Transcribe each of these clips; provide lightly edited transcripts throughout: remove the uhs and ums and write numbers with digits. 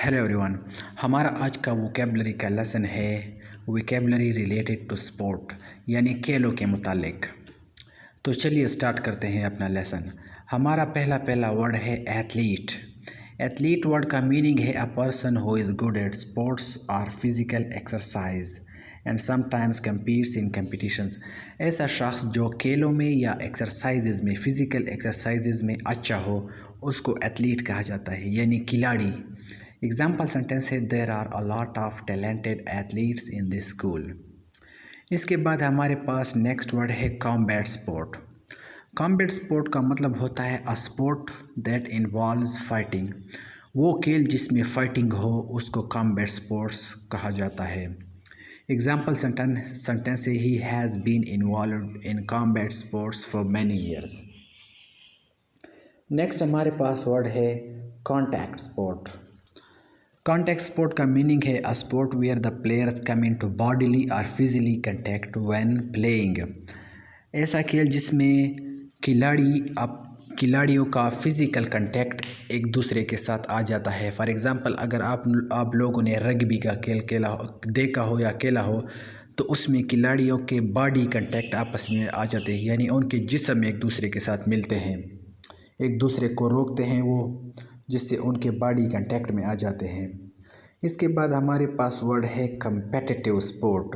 Hello everyone. हमारा आज का वोकेबलरी का लेसन है वोकेबलरी रिलेटेड टू स्पोर्ट यानी खेलों के मुतालिक। तो चलिए स्टार्ट करते हैं अपना लेसन। हमारा पहला वर्ड है एथलीट। एथलीट वर्ड का मीनिंग है a person who is good at sports और physical exercise and sometimes competes in competitions. ऐसा शख्स जो खेलों में या एक्सरसाइजेज में फिज़िकल एक्सरसाइजेज में अच्छा हो उसको एथलीट कहा जाता है यानी खिलाड़ी। एग्जाम्पल सेंटेंस है there are a lot of talented athletes in this school. इसके बाद हमारे पास नेक्स्ट वर्ड है कॉम्बैट स्पोर्ट। कॉम्बैट स्पोर्ट का मतलब होता है a sport that involves fighting. वो खेल जिसमें फाइटिंग हो उसको कॉम्बैट स्पोर्ट्स कहा जाता है। एग्जाम्पल सेंटेंस है he has been involved in combat sports for many years. Next हमारे पास वर्ड है कॉन्टैक्ट स्पोर्ट। कॉन्टैक्ट स्पोर्ट का मीनिंग है a sport where the players come into bodily or physically contact when playing. ऐसा खेल जिसमें खिलाड़ियों का फिज़िकल कंटैक्ट एक दूसरे के साथ आ जाता है। फॉर एग्ज़ाम्पल अगर आप लोगों ने रग्बी का खेल देखा हो या खेला हो तो उसमें खिलाड़ियों के बॉडी कंटैक्ट आपस में आ जाते हैं यानी उनके जिस्म एक दूसरे के साथ मिलते हैं, एक दूसरे को रोकते हैं वो, जिससे उनके बॉडी कांटेक्ट में आ जाते हैं। इसके बाद हमारे पास वर्ड है कम्पेटिटिव स्पोर्ट।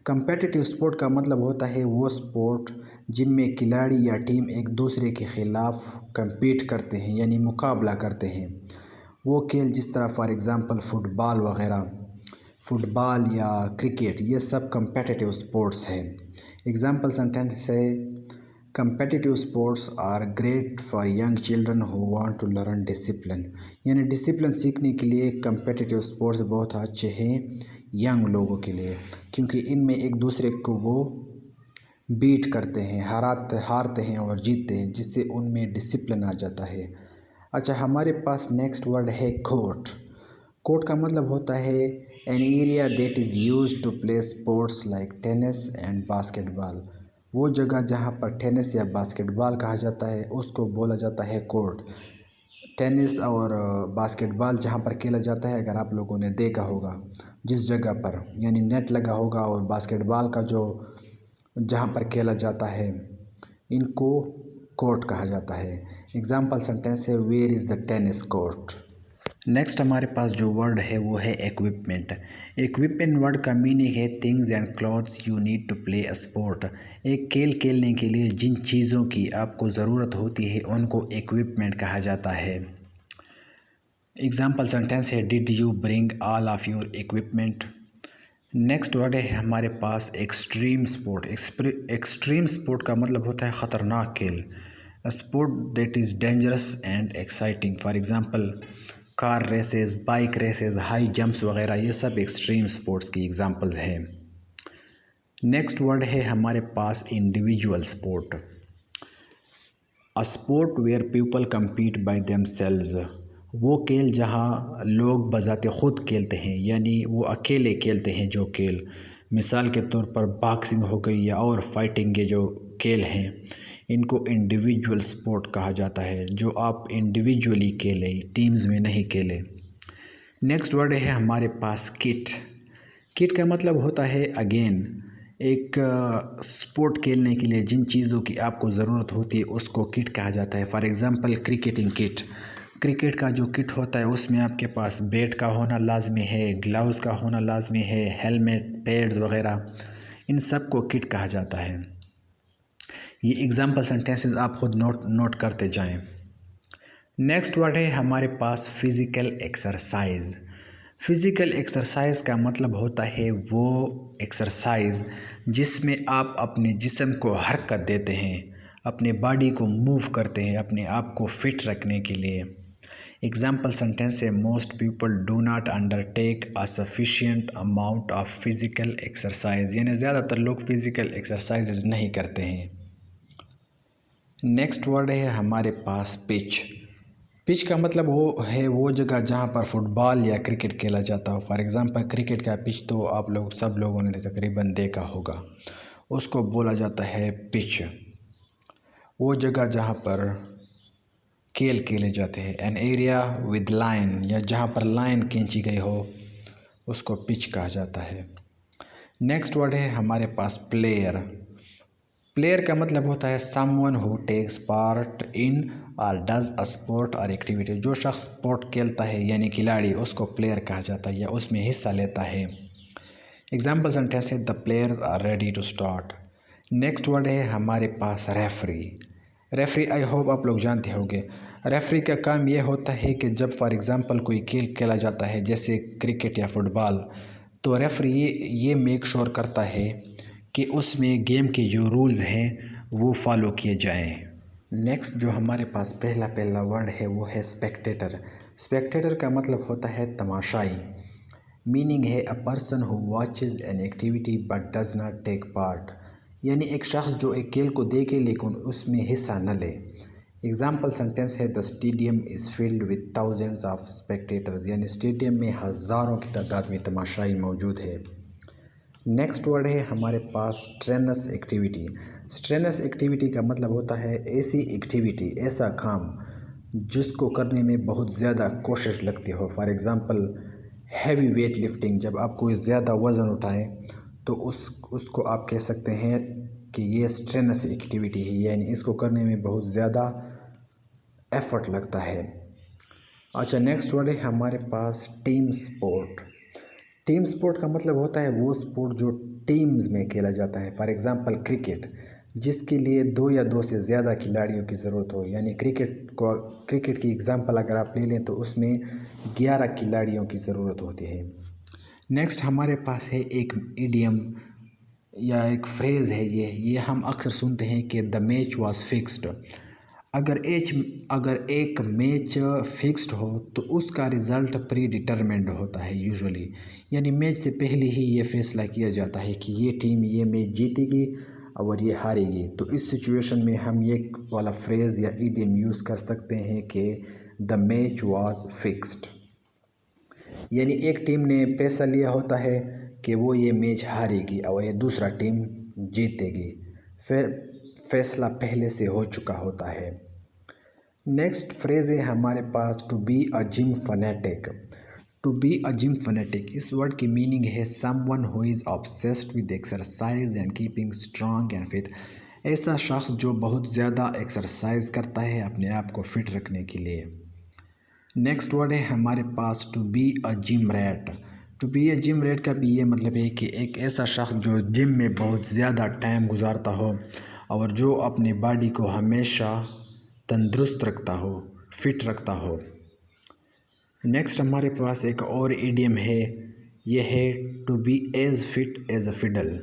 कम्पेटिटिव स्पोर्ट का मतलब होता है वो स्पोर्ट जिनमें खिलाड़ी या टीम एक दूसरे के ख़िलाफ़ compete करते हैं यानी मुकाबला करते हैं। वो खेल जिस तरह फॉर एग्ज़ाम्पल फुटबॉल वगैरह, फुटबॉल या क्रिकेट, ये सब कम्पेटिटिव स्पोर्ट्स हैं। एग्ज़ाम्पल सेंटेंस है competitive sports are great for young children who want to learn discipline। यानी डिसिप्लिन सीखने के लिए competitive sports बहुत अच्छे हैं यंग लोगों के लिए, क्योंकि इनमें एक दूसरे को वो बीट करते हैं, हारते हैं और जीतते हैं, जिससे उनमें डिसिप्लिन आ जाता है। अच्छा, हमारे पास नेक्स्ट वर्ड है कोर्ट। कोर्ट का मतलब होता है an area that is used to play sports like tennis and basketball. वो जगह जहाँ पर टेनिस या बास्केटबॉल कहा जाता है उसको बोला जाता है कोर्ट। टेनिस और बास्केटबॉल जहाँ पर खेला जाता है, अगर आप लोगों ने देखा होगा जिस जगह पर यानी नेट लगा होगा, और बास्केटबॉल का जो जहाँ पर खेला जाता है इनको कोर्ट कहा जाता है। एग्जाम्पल सेंटेंस है where is the tennis court. Next हमारे पास जो वर्ड है वो है इक्विपमेंट। इक्विपमेंट वर्ड का मीनिंग है things and clothes you need to play a sport. एक खेल खेलने के लिए जिन चीज़ों की आपको ज़रूरत होती है उनको इक्विपमेंट कहा जाता है। एग्जाम्पल सेंटेंस है did you bring all of your equipment. Next word है हमारे पास एक्सट्रीम स्पोर्ट। एक्सट्रीम स्पोर्ट का मतलब होता है ख़तरनाक खेल, a sport that is dangerous and exciting. For example car races, bike races, high jumps वगैरह, ये सब एक्सट्रीम स्पोर्ट्स की एग्जांपल्स हैं। नेक्स्ट वर्ड है हमारे पास individual sport. A sport where people compete by themselves. वो खेल जहाँ लोग बजाते खुद खेलते हैं यानी वो अकेले खेलते हैं जो खेल, मिसाल के तौर पर बॉक्सिंग हो गई या और फाइटिंग के जो खेल हैं, इनको इंडिविजुअल स्पोर्ट कहा जाता है, जो आप इंडिविजुअली खेले, टीम्स में नहीं खेले। नेक्स्ट वर्ड है हमारे पास किट। किट का मतलब होता है अगेन एक स्पोर्ट खेलने के लिए जिन चीज़ों की आपको ज़रूरत होती है उसको किट कहा जाता है। For example cricketing kit, cricket का जो किट होता है उसमें आपके पास बैट का होना लाजमी है, ग्लव्स का होना लाजमी है, हेलमेट, पैड्स वगैरह, इन सब को किट कहा जाता है। ये एग्जाम्पल सेंटेंसेस आप खुद नोट करते जाएं। नेक्स्ट वर्ड है हमारे पास फिज़िकल एक्सरसाइज। फिज़िकल एक्सरसाइज का मतलब होता है वो एक्सरसाइज जिसमें आप अपने जिस्म को हरकत देते हैं, अपने बॉडी को मूव करते हैं अपने आप को फिट रखने के लिए। एग्जाम्पल सेंटेंस है most people do not undertake a sufficient amount of physical exercise, यानी ज़्यादातर लोग फिज़िकल एक्सरसाइज नहीं करते हैं। नेक्स्ट वर्ड है हमारे पास पिच। पिच का मतलब वो जगह जहाँ पर फुटबॉल या क्रिकेट खेला जाता हो। फॉर एग्ज़ाम्पल क्रिकेट का पिच तो आप लोग सब लोगों ने तकरीबन देखा होगा, उसको बोला जाता है पिच। वो जगह जहाँ पर खेल खेले जाते हैं। एन एरिया विद लाइन, या जहाँ पर लाइन खींची गई हो उसको पिच कहा जाता है। नेक्स्ट वर्ड है हमारे पास प्लेयर। प्लेयर का मतलब होता है someone who takes part in or does a sport or activity. जो शख्स स्पोर्ट खेलता है यानी खिलाड़ी, उसको प्लेयर कहा जाता है या उसमें हिस्सा लेता है। एग्जाम्पल सेंटेंस है the players are ready to start. Next word है हमारे पास रेफरी। रेफरी आई होप आप लोग जानते होंगे। रेफरी का काम यह होता है कि जब फॉर एग्ज़ाम्पल कोई खेल खेला जाता है जैसे क्रिकेट या फुटबॉल, तो रेफरी ये मेक श्योर करता है कि उसमें गेम के जो रूल्स हैं वो फॉलो किए जाएं। नेक्स्ट जो हमारे पास पहला वर्ड है वो है स्पेक्टेटर। स्पेक्टेटर का मतलब होता है तमाशाई। मीनिंग है a person who watches an activity but does not take part, यानी एक शख्स जो एक खेल को देखे लेकिन उसमें हिस्सा न ले। एग्जाम्पल सेंटेंस है the stadium is filled with thousands of spectators, यानी स्टेडियम में हज़ारों की तादाद में तमाशाई मौजूद है। नेक्स्ट वर्ड है हमारे पास स्ट्रेनस एक्टिविटी। स्ट्रेनस एक्टिविटी का मतलब होता है ऐसी एक्टिविटी, ऐसा काम जिसको करने में बहुत ज़्यादा कोशिश लगती हो। For example heavy weight lifting, जब आप कोई ज़्यादा वज़न उठाएं तो उसको आप कह सकते हैं कि ये स्ट्रेनस एक्टिविटी है, यानी इसको करने में बहुत ज़्यादा एफर्ट लगता है। अच्छा, नेक्स्ट वर्ड है हमारे पास टीम स्पोर्ट। टीम स्पोर्ट का मतलब होता है वो स्पोर्ट जो टीम्स में खेला जाता है। फॉर एग्ज़ाम्पल क्रिकेट, जिसके लिए 2 या 2 से ज़्यादा खिलाड़ियों की ज़रूरत हो, यानी क्रिकेट की एग्ज़ाम्पल अगर आप ले लें तो उसमें 11 खिलाड़ियों की ज़रूरत होती है। नेक्स्ट हमारे पास है एक इडियम या एक फ्रेज़ है, ये हम अक्सर सुनते हैं कि द मैच वाज फिक्स्ड। अगर एक मैच फिक्स्ड हो तो उसका रिज़ल्ट प्री डिटरमिन्ड होता है यूजुअली, यानी मैच से पहले ही ये फैसला किया जाता है कि ये टीम ये मैच जीतेगी और ये हारेगी। तो इस सिचुएशन में हम ये वाला फ्रेज़ या इडियम यूज़ कर सकते हैं कि द मैच वाज फिक्स्ड, यानी एक टीम ने फैसला लिया होता है कि वो ये मैच हारेगी और ये दूसरा टीम जीतेगी, फिर फैसला पहले से हो चुका होता है। नेक्स्ट फ्रेज़ है हमारे पास to be a gym fanatic. To be a gym fanatic, इस वर्ड की मीनिंग है someone who is obsessed with exercise and keeping strong and fit. ऐसा शख्स जो बहुत ज़्यादा एक्सरसाइज करता है अपने आप को फिट रखने के लिए। नेक्स्ट वर्ड है हमारे पास to be a gym rat. To be a gym rat का भी ये मतलब है कि एक ऐसा शख्स जो जिम में बहुत ज़्यादा टाइम गुजारता हो और जो अपनी बॉडी को हमेशा तंदुरुस्त रखता हो, फिट रखता हो। नेक्स्ट हमारे पास एक और इडियम है, ये है to be as fit as a fiddle.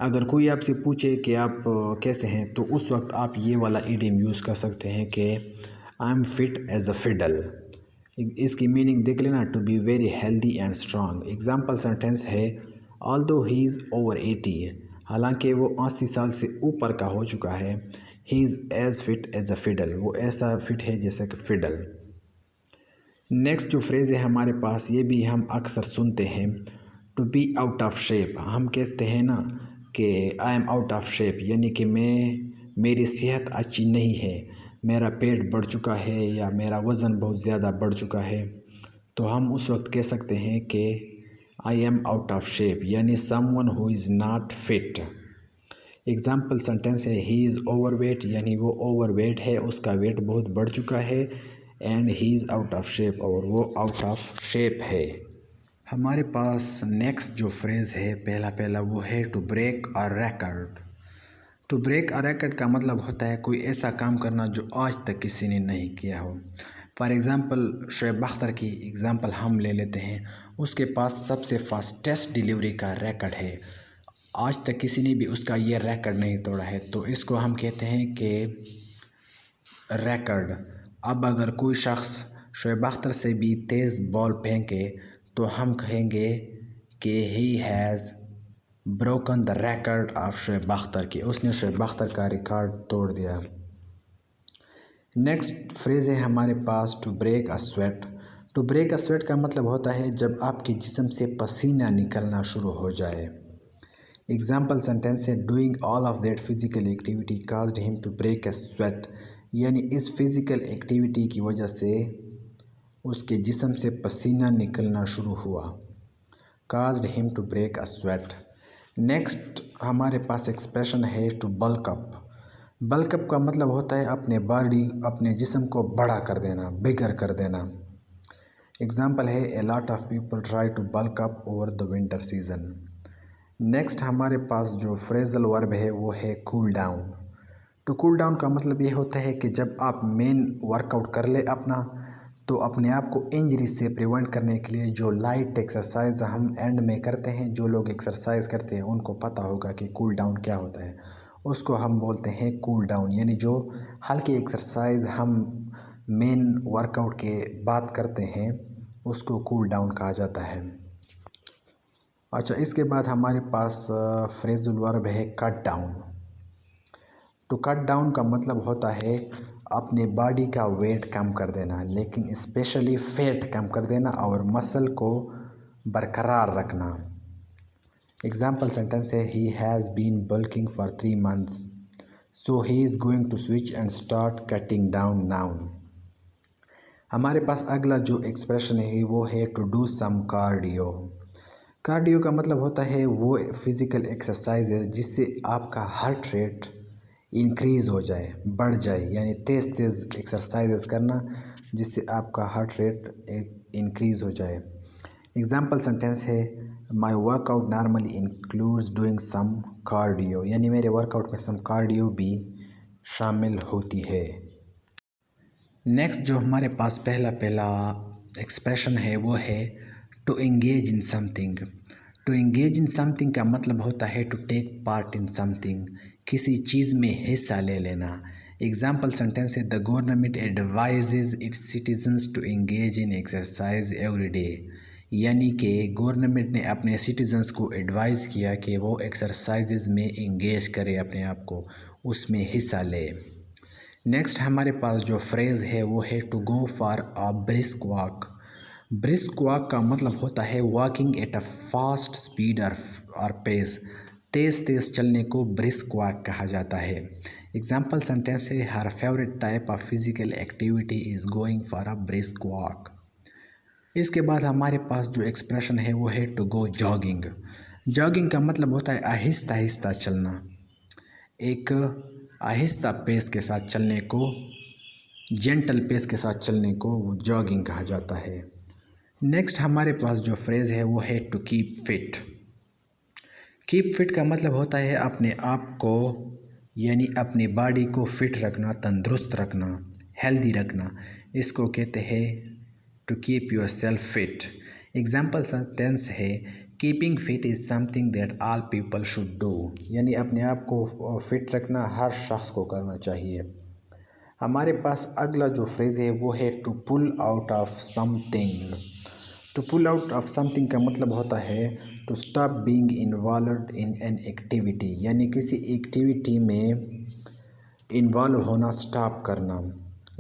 अगर कोई आपसे पूछे कि आप कैसे हैं तो उस वक्त आप ये वाला इडियम यूज़ कर सकते हैं कि I am fit as a fiddle. इसकी मीनिंग देख लेना, to be very healthy and strong. Example sentence है ऑल्दो ही इज़ ओवर 80, हालांकि वो 80 साल से ऊपर का हो चुका है, he is as fit as a fiddle, वो ऐसा फिट है जैसे कि फिडल। नेक्स्ट जो फ्रेज़ है हमारे पास, ये भी हम अक्सर सुनते हैं, to be out of shape. हम कहते हैं ना कि I am out of shape, यानी कि मेरी सेहत अच्छी नहीं है, मेरा पेट बढ़ चुका है या मेरा वज़न बहुत ज़्यादा बढ़ चुका है, तो हम उस वक्त कह सकते हैं कि I am out of shape, यानी someone who is not fit. Example sentence है ही इज़ ओवर वेट, यानी वो ओवर वेट है, उसका वेट बहुत बढ़ चुका है, and he is out of shape, और वो आउट ऑफ शेप है। हमारे पास नेक्स्ट जो फ्रेज़ है पहला वो है to break a record. To break a record का मतलब होता है कोई ऐसा काम करना जो आज तक किसी ने नहीं किया हो। फॉर एग्ज़ाम्पल शोएब अख्तर की एग्ज़ाम्पल हम ले लेते हैं, उसके पास सबसे फास्टेस्ट डिलीवरी का रिकॉर्ड है, आज तक किसी ने भी उसका ये रिकॉर्ड नहीं तोड़ा है, तो इसको हम कहते हैं कि रिकॉर्ड। अब अगर कोई शख्स शोएब अख्तर से भी तेज़ बॉल फेंके तो हम कहेंगे कि he has broken the record of Shoaib Akhtar, की उसने शोएब अख्तर का रिकॉर्ड तोड़ दिया। नेक्स्ट फ्रेज़ है हमारे पास to break a sweat. To break a sweat का मतलब होता है जब आपके जिस्म से पसीना निकलना शुरू हो जाए। एग्जाम्पल सेंटेंस है doing all of that physical activity caused him to break a sweat, यानी इस फिज़िकल एक्टिविटी की वजह से उसके जिस्म से पसीना निकलना शुरू हुआ। caused him to break a sweat। Next हमारे पास एक्सप्रेशन है to bulk up. Bulk up का मतलब होता है अपने जिस्म को बड़ा कर देना, बिगर कर देना। एग्जाम्पल है a lot of people try to bulk up over the winter season. Next हमारे पास जो फ्रेजल वर्ब है वो है cool down. To cool down का मतलब ये होता है कि जब आप मेन वर्कआउट कर ले अपना, तो अपने आप को इंजरी से प्रिवेंट करने के लिए जो लाइट एक्सरसाइज हम एंड में करते हैं, जो लोग एक्सरसाइज करते हैं उनको पता होगा कि कूल डाउन क्या होता है। उसको हम बोलते हैं कूल डाउन, यानी जो हल्की एक्सरसाइज हम मेन वर्कआउट के बाद करते हैं उसको कूल डाउन कहा जाता है। अच्छा, इसके बाद हमारे पास फ्रेजल वर्ब है कट डाउन। तो कट डाउन का मतलब होता है अपने बॉडी का वेट कम कर देना, लेकिन स्पेशली फैट कम कर देना और मसल को बरकरार रखना। एग्जाम्पल सेंटेंस है he has been bulking for 3 months so he is going to switch and start cutting down now. हमारे पास अगला जो एक्सप्रेशन है वो है to do some cardio. Cardio का मतलब होता है वो फिज़िकल एक्सरसाइज है जिससे आपका हार्ट रेट इंक्रीज़ हो जाए, बढ़ जाए, यानी तेज़ तेज़ एक्सरसाइजेस करना जिससे आपका हार्ट रेट इंक्रीज़ हो जाए। एग्जाम्पल सेंटेंस है my workout normally includes doing some cardio, यानी मेरे वर्कआउट में सम कार्डियो भी शामिल होती है। नेक्स्ट जो हमारे पास पहला एक्सप्रेशन है वो है to engage in something. To engage in something का मतलब होता है to take part in something, किसी चीज़ में हिस्सा ले लेना। एग्जाम्पल सेंटेंस है the government advises its citizens to engage in exercise every day, यानी कि गवर्नमेंट ने अपने सिटीजन्स को एडवाइज़ किया कि वो एक्सरसाइजेज में एंगेज करे, अपने आप को उसमें हिस्सा ले। नेक्स्ट हमारे पास जो फ्रेज़ है वो है to go for a brisk walk. Brisk walk का मतलब होता है walking at a fast speed or pace, तेज़ चलने को ब्रिस्क वॉक कहा जाता है। एग्जाम्पल सेंटेंस है हर favourite type of physical activity is going for a brisk walk. इसके बाद हमारे पास जो एक्सप्रेशन है वो है टू गो जॉगिंग। जॉगिंग का मतलब होता है आहिस्ता आहिस्ता चलना, एक आहिस्ता पेस के साथ चलने को, जेंटल पेस के साथ चलने को जॉगिंग कहा जाता है। नेक्स्ट हमारे पास जो फ्रेज़ है वो है to keep fit. Keep fit का मतलब होता है अपने आप को, यानी अपनी बॉडी को फिट रखना, तंदुरुस्त रखना, हेल्दी रखना। इसको कहते हैं to keep yourself fit. Example sentence है keeping fit is something that all people should do, यानी अपने आप को फिट रखना हर शख्स को करना चाहिए। हमारे पास अगला जो फ्रेज़ है वो है to pull out of something. To pull out of something का मतलब होता है to stop being involved in an activity, यानी किसी एक्टिविटी में इन्वॉल्व होना स्टॉप करना।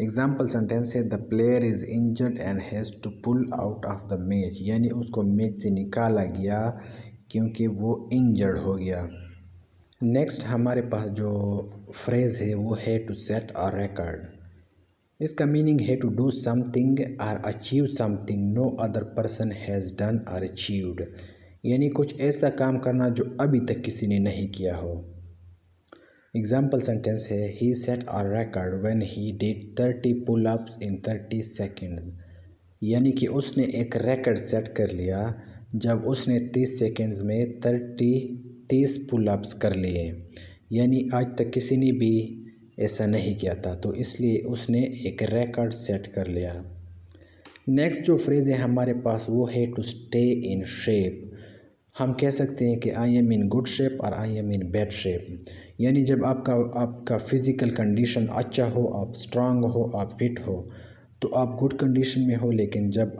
एग्जाम्पल सेंटेंस है the player is injured and has to pull out of the match, यानी उसको मैच से निकाला गया क्योंकि वो इंजर्ड हो गया। नेक्स्ट हमारे पास जो फ्रेज़ है वो है टू सेट अ रिकॉर्ड। इसका मीनिंग है to do something or achieve something no other person has done or achieved, यानी कुछ ऐसा काम करना जो अभी तक किसी ने नहीं किया हो। एग्जाम्पल सेंटेंस है he set a record when he did 30 pull ups in 30 second, यानी कि उसने एक रिकॉर्ड सेट कर लिया जब उसने 30 सेकेंड्स में 30 पुल अप्स कर लिए, यानी आज तक किसी ने भी ऐसा नहीं किया था, तो इसलिए उसने एक रिकॉर्ड सेट कर लिया। नेक्स्ट जो फ्रेज़ है हमारे पास वो है टू स्टे इन शेप। हम कह सकते हैं कि I am in good shape और I am in bad shape, यानी जब आपका फ़िज़िकल कंडीशन अच्छा हो, आप स्ट्रांग हो, आप फिट हो, तो आप गुड कंडीशन में हो, लेकिन जब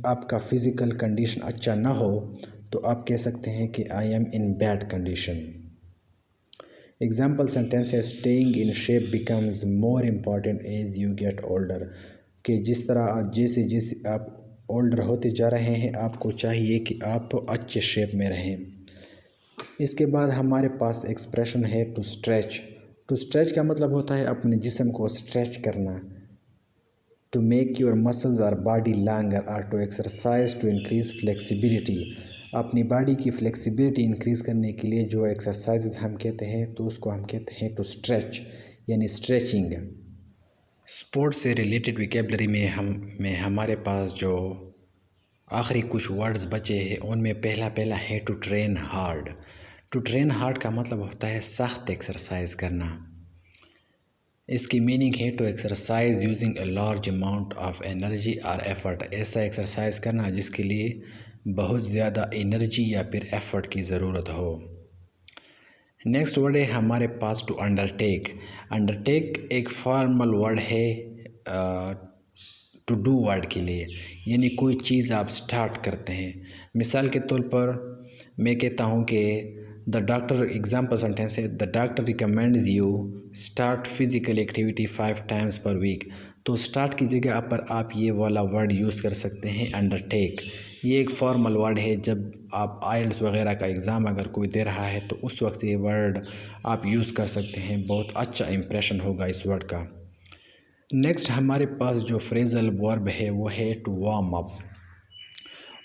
आपका फ़िज़िकल कंडीशन अच्छा ना हो तो आप कह सकते हैं कि I am in bad condition. Example sentence है staying in shape becomes more important as you get older, कि जिस तरह जैसे आप ओल्डर होते जा रहे हैं आपको चाहिए कि आप अच्छे शेप में रहें। इसके बाद हमारे पास एक्सप्रेशन है टू स्ट्रेच। तो स्ट्रेच का मतलब होता है अपने जिस्म को स्ट्रेच करना। To make your muscles or body longer or to exercise to increase flexibility. अपनी बॉडी की फ्लेक्सिबिलिटी इंक्रीज़ करने के लिए जो एक्सरसाइजेज हम कहते हैं तो उसको हम कहते हैं टू स्ट्रेच, यानी स्ट्रेचिंग। स्पोर्ट्स से रिलेटेड विकेबलरी में हमारे पास जो आखिरी कुछ वर्ड्स बचे हैं उनमें पहला है to train hard. To train hard का मतलब होता है सख्त एक्सरसाइज करना। इसकी मीनिंग है to exercise using a large amount of energy or effort. ऐसा एक्सरसाइज करना जिसके लिए बहुत ज़्यादा एनर्जी या फिर एफर्ट की ज़रूरत हो। नेक्स्ट वर्ड है हमारे पास टू अंडरटेक। अंडरटेक एक फॉर्मल वर्ड है टू डू वर्ड के लिए, यानी कोई चीज़ आप स्टार्ट करते हैं। मिसाल के तौर पर मैं कहता हूँ कि द डॉक्टर, एग्जाम्पल सेंटेंस है, the doctor recommends you start physical activity 5 times per week. तो स्टार्ट की जगह पर आप ये वाला वर्ड यूज़ कर सकते हैं अंडरटेक। ये एक फॉर्मल वर्ड है, जब आप आइल्स वगैरह का एग्ज़ाम अगर कोई दे रहा है तो उस वक्त ये वर्ड आप यूज़ कर सकते हैं। बहुत अच्छा इंप्रेशन होगा इस वर्ड का। नेक्स्ट हमारे पास जो फ्रेजल वर्ब है वो है to warm up.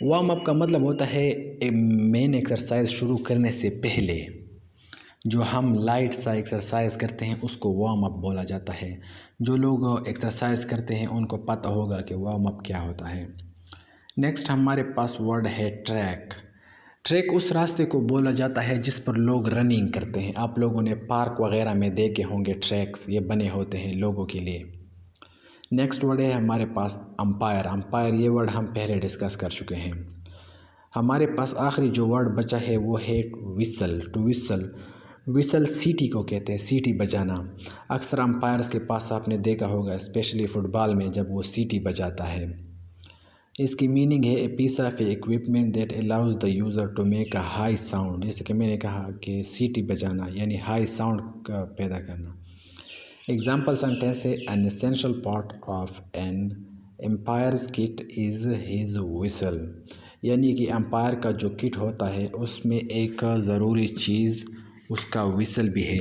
Warm up का मतलब होता है मेन एक्सरसाइज शुरू करने से पहले जो हम लाइट सा एक्सरसाइज करते हैं उसको वार्म अप बोला जाता है। जो लोग एक्सरसाइज करते हैं उनको पता होगा कि वार्म अप क्या होता है। नेक्स्ट हमारे पास वर्ड है ट्रैक। ट्रैक उस रास्ते को बोला जाता है जिस पर लोग रनिंग करते हैं। आप लोगों ने पार्क वगैरह में देखे होंगे, ट्रैक्स ये बने होते हैं लोगों के लिए। नेक्स्ट वर्ड है हमारे पास अंपायर। अंपायर ये वर्ड हम पहले डिस्कस कर चुके हैं। हमारे पास आखिरी जो वर्ड बचा है वो है विसल। टू विसल, विसल सीटी को कहते हैं, सीटी बजाना। अक्सर अंपायर्स के पास आपने देखा होगा, स्पेशली फुटबॉल में जब वो सीटी बजाता है। इसकी मीनिंग है a piece of equipment that allows the user to make a high sound. जैसे कि मैंने कहा कि सीटी बजाना यानी हाई साउंड का पैदा करना। एग्जाम्पल सेंटेंस है an essential part of an umpire's kit is his whistle, यानी कि एम्पायर का जो किट होता है उसमें एक ज़रूरी चीज़ उसका विसल भी है।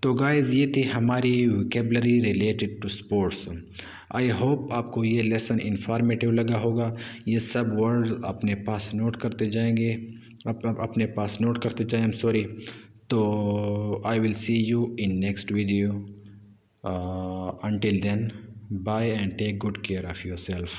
तो गाइज़ ये थी हमारी vocabulary related to sports. I hope आपको ये लेसन इंफॉर्मेटिव लगा होगा। ये सब वर्ड अपने पास नोट करते जाएंगे, अपने पास नोट करते जाएं, तो I will see you in next video. Until then, bye and take good care of yourself.